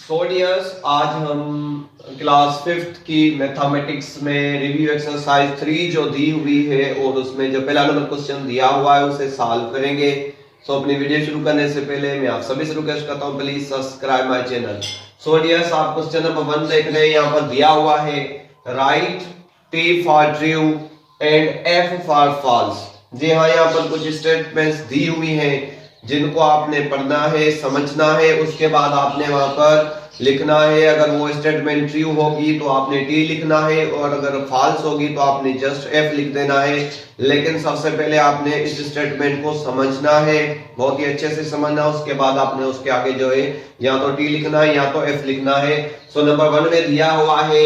सो dears, आज हम class 5th की मैथमेटिक्स में रिव्यू एक्सरसाइज 3 जो दी हुई है और उसमें जो पहला नंबर क्वेश्चन दिया हुआ है उसे सॉल्व करेंगे। सो अपनी वीडियो शुरू करने से पहले मैं आप सभी से रिक्वेस्ट करता हूं, please subscribe my channel. So dears, आप क्वेश्चन नंबर 1 देख रहे हैं। यहाँ पर दिया हुआ है right T for true and F for false. जी हाँ, यहाँ पर कुछ स्टेटमेंट्स दी हुई हैं जिनको आपने पढ़ना है, समझना है, उसके बाद आपने वहां पर लिखना है। अगर वो स्टेटमेंट ट्रू होगी तो आपने टी लिखना है और अगर फॉल्स होगी तो आपने जस्ट एफ लिख देना है। लेकिन सबसे पहले आपने इस स्टेटमेंट को समझना है, बहुत ही अच्छे से समझना। उसके बाद आपने उसके आगे जो है या तो टी लिखना है या तो एफ लिखना है। सो नंबर 1 में दिया हुआ है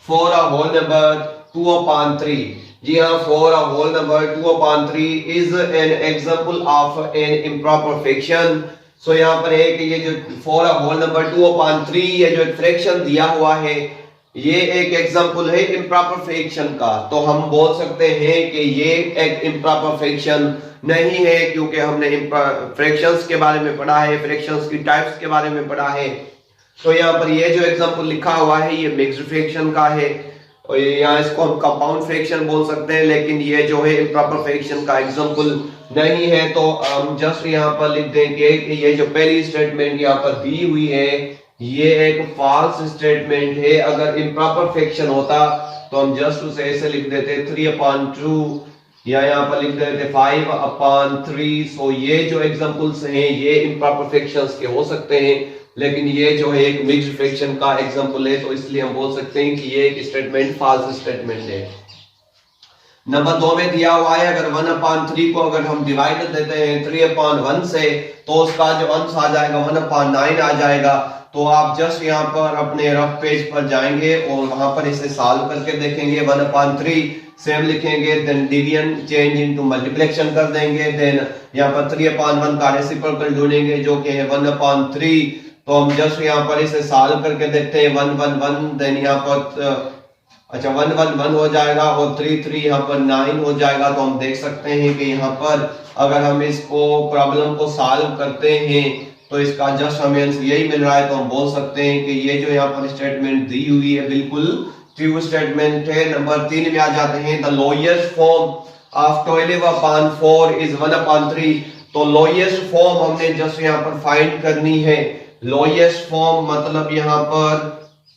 4 a whole number 2 upon 3। जी हाँ, 4 a whole number 2 upon 3 is an example of an improper fraction। सो यहाँ पर है कि ये जो 4 a whole number 2 upon 3 ये जो फ्रैक्शन दिया हुआ है ये एक एग्जांपल है इम्प्रॉपर फ्रैक्शन का। तो हम बोल सकते हैं कि ये एक इम्प्रॉपर फ्रैक्शन नहीं है, क्योंकि हमने फ्रैक्शंस के बारे में पढ़ा है, फ्रैक्शंस की टाइप्स के बारे में पढ़ा है। तो यहाँ पर ये जो एग्जांपल लिखा हुआ है ये मिक्स्ड फ्रैक्शन का है और यहाँ इसको हम कंपाउंड फ्रैक्शन बोल सकते हैं, लेकिन ये जो है इम्प्रॉपर फ्रैक्शन का एग्जांपल नहीं है। तो हम जस्ट यहाँ पर लिख देंगे कि ये जो पहली स्टेटमेंट यहाँ पर दी हुई है ये एक फॉल्स स्टेटमेंट है। अगर इम्प्रॉपर फ्रैक्शन होता तो हम जस्ट उसे ऐसे लिख देते 3/2 या यहाँ पर लिख देते 5/3। सो ये जो एग्जांपल्स हैं ये इम्प्रॉपर फ्रैक्शंस के हो सकते हैं, लेकिन ये जो है एक मिक्स्ड फ्रैक्शन का एग्जांपल है, तो इसलिए हम बोल सकते हैं कि ये एक स्टेटमेंट फॉल्स स्टेटमेंट है। नंबर 2 में दिया हुआ है अगर 1/3 को अगर हम डिवाइड देते हैं 3/1 से तो उसका जो अंश आ जाएगा 1/9 आ जाएगा। तो आप जस्ट यहाँ पर अपने रफ पेज पर जाएंगे और वहां पर इसे सॉल्व करके देखेंगे। 1/3 सेम लिखेंगे, then division change into multiplication कर देंगे, देन यहाँ पर 3/1 का रेसिप्रोकल ढूंढेंगे जो कि है 1/3। तो हम जस्ट यहाँ पर इसे सॉल्व करके देखते हैं 1 1 1, देन यहाँ पर अच्छा 1 1 1 हो जाएगा और 3 3 यहाँ पर 9 हो जाएगा। तो हम देख सकते हैं कि यहाँ पर अगर हम इसको प्रॉब्लम को सॉल्व करते हैं तो इसका जस्ट हमें आंसर यही मिल रहा है। तो हम बोल सकते हैं कि ये जो यहाँ पर स्टेटमेंट दी हुई है बिल्कुल ट्रू स्टेटमेंट है। नंबर 3 में आ जाते हैं the lowest form of 12/4 is 1/3। तो लोएस्ट फॉर्म हमने जस्ट यहाँ पर फाइंड करनी है। लोएस्ट फॉर्म मतलब यहाँ पर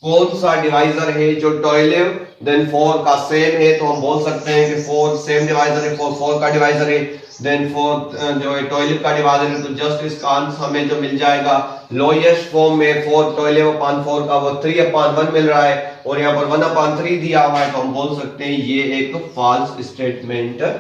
कौन सा डिवाइजर है जो 12 देन 4 का सेम है। तो हम बोल सकते हैं कि 4 सेम डिवाइजर है, 4 का डिवाइजर है, देन 4 जो है 12 का डिवाइजर है। तो जस्ट इसका आंसर हमें जो मिल जाएगा लोएस्ट फॉर्म में 4 12/4 का वो 3/1 मिल रहा है और यहाँ पर 1/3 दिया हुआ है। तो हम बोल सकते हैं ये एक फॉल्स स्टेटमेंट है।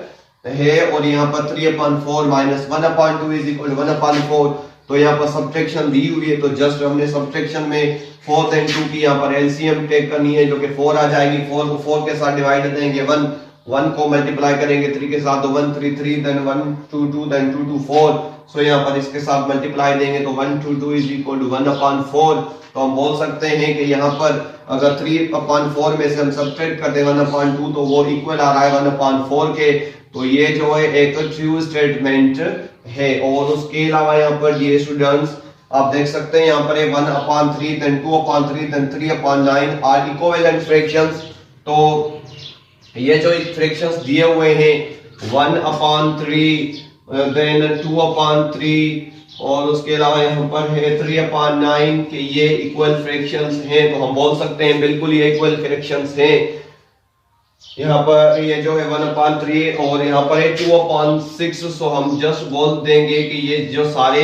और यहाँ पर 3/4 माइनस 1/2 इज इक्वल टू 1/4। तो यहाँ पर सब्ट्रैक्शन दी हुई है, तो जस्ट हमने सब्ट्रैक्शन में 4 और 2 की यहाँ पर एलसीएम टेक करनी है जो कि 4 आ जाएगी। 4 को 4 के साथ डिवाइड देंगे, 1 को मल्टीप्लाई करेंगे 3 के साथ, तो 1 3 3, देन 1 2 2, देन 2 2 4। सो यहाँ पर इसके साथ मल्टीप्लाई देंगे तो 1 2 2 इज इक्वल टू 1/4। तो हम बोल सकते हैं कि यहाँ पर अगर 3/4 में से हम सब्ट्रैक्ट कर दें 1/2 तो वो इक्वल आ रहा है 1/4 के। तो ये जो है एक ट्रू स्टेटमेंट है। और उसके अलावा यहाँ पर ये स्टूडेंट्स आप देख सकते हैं यहाँ पर 1/3 then 2/3 then 3/9 are equivalent fractions. तो ये जो फ्रैक्शंस दिए हुए हैं 1/3 देन 2/3 और उसके अलावा यहाँ पर है 3/9 के ये इक्वल फ्रैक्शंस हैं। तो हम बोल सकते हैं बिल्कुल ये इक्वल फ्रैक्शंस हैं। यहाँ पर ये जो है 1/3 और यहाँ पर है 2/6। सो हम जस्ट बोल देंगे कि ये जो सारे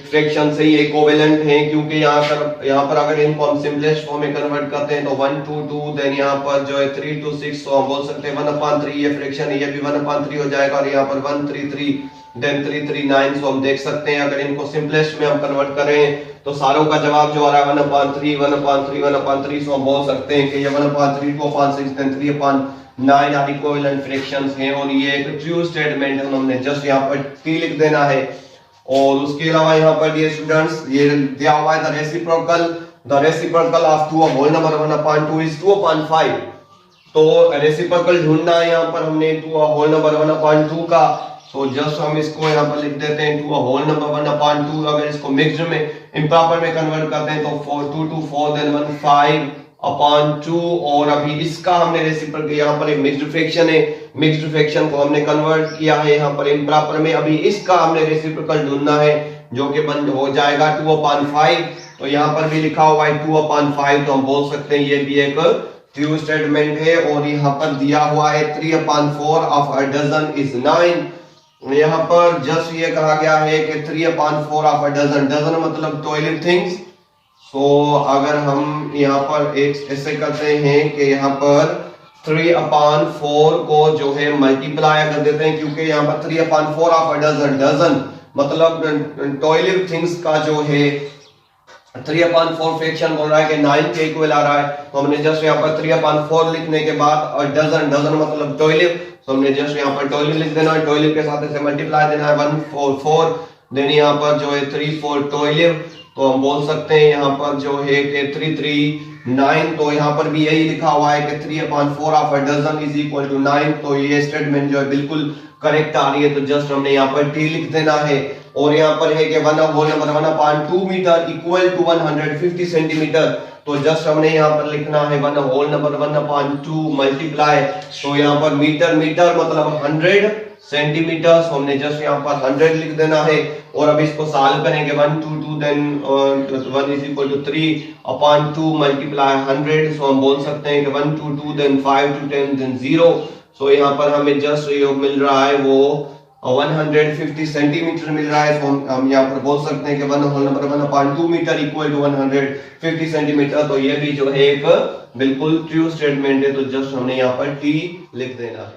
फ्रैक्शंस है ये इक्विवेलेंट हैं, क्योंकि यहाँ पर अगर इनको हम सिंपलेस्ट फॉर्म में कन्वर्ट करते हैं तो 1 2 2 देन यहाँ पर जो है 3 2 6। सो हम बोल सकते हैं 1/3 ये फ्रैक्शन है, ये भी 1/3 हो जाएगा और यहाँ पर 1 3 3 देन 3 3 9। सो हम देख सकते हैं अगर इनको सिंपलेस्ट में हम कन्वर्ट करें तो सारों का जवाब जो आ रहा है 1/3 1/3 1/3। सो हम बोल सकते हैं कि ये 1/3 2/6 देन 3/9 आर इक्विवेलेंट फ्रैक्शंस हैं और ये एक ट्रू स्टेटमेंट है। हमने जस्ट यहाँ पर टी लिख देना है। और उसके अलावा यहाँ पर ये स्टूडेंट्स ये दिया हुआ है the reciprocal of 2 whole number 1/2 is 2/5। तो रेसिप्रोकल ढूंढना है यहाँ पर हमने 2 होल नंबर 1/2 का। सो जस्ट हम इसको यहाँ पर लिख देते हैं टू अ होल नंबर 1/2। अगर इसको मिक्स्ड में इम्प्रॉपर में कन्वर्ट करते हैं तो 4 2 4 देन 1 5/2। और अभी इसका हमने रेसिप्रोकल यहाँ पर एक मिक्स्ड फ्रैक्शन है, मिक्स्ड फ्रैक्शन को हमने कन्वर्ट किया है यहाँ पर इम्प्रॉपर में। अभी इसका हमने रेसिप्रोकल ढूंढना है जो कि बन हो जाएगा 2/5। तो यहाँ पर भी लिखा हुआ है 2/5, तो हम बोल सकते हैं ये भी एक ट्रू स्टेटमेंट है। और यहाँ पर दिया हुआ है 3/4 ऑफ अ डजन इज 9। यहाँ पर जस्ट ये कहा गया है कि 3/4 ऑफ अ डजन, डजन मतलब 12 थिंग्स। सो अगर हम यहाँ पर एक ऐसे करते हैं कि यहाँ पर 3/4 को जो है मल्टीप्लाई कर देते हैं, क्योंकि यहाँ पर 3/4 ऑफ अ डजन, डजन मतलब 12 थिंग्स का जो है 3/4 फ्रैक्शन बोल रहा है कि 9 के इक्वल आ रहा है। तो हमने जस्ट यहाँ पर 3/4 लिखने के बाद और डजन, डजन मतलब 12, तो हमने जस्ट यहाँ पर 12 लिख देना है, 12 के साथ ऐसे मल्टीप्लाई देना है 1 4 4, देन यहाँ पर जो है 3 4 12। तो हम बोल सकते हैं यहाँ पर जो है कि 3 3 9। तो यहाँ पर भी यही लिखा हुआ है कि 3/4 of a dozen is equal to 9। तो ये स्टेटमेंट जो है बिल्कुल करेक्ट आ रही है। तो जस्ट हमने यहाँ पर टी लिख देना है। और यहाँ पर है कि 1 whole number 1/2 metre equal to 150 centimetre. तो जस्ट हमने यहाँ पर लिखना है 1 होल नंबर 1/2 मल्टीप्लाई, तो यहाँ पर मीटर, मीटर मतलब 100 सेंटीमीटर। तो हमने जस्ट यहाँ पर 100 लिख देना है। और अब इसको सॉल्व करेंगे 1 2 2 then 1 is equal to 3/2 multiply 100। So हम बोल सकते हैं कि 1 2 2 देन 5 2 10 देन 0। सो यहाँ पर हमें जस्ट ये मिल रहा है वो 150 सेंटीमीटर मिल रहा है। तो हम यहाँ पर बोल सकते हैं कि 1 whole number 1/2 metre equal to 150 centimetre. तो ये भी जो है एक बिल्कुल ट्रू स्टेटमेंट है। तो जस्ट हमने यहाँ पर टी लिख देना है।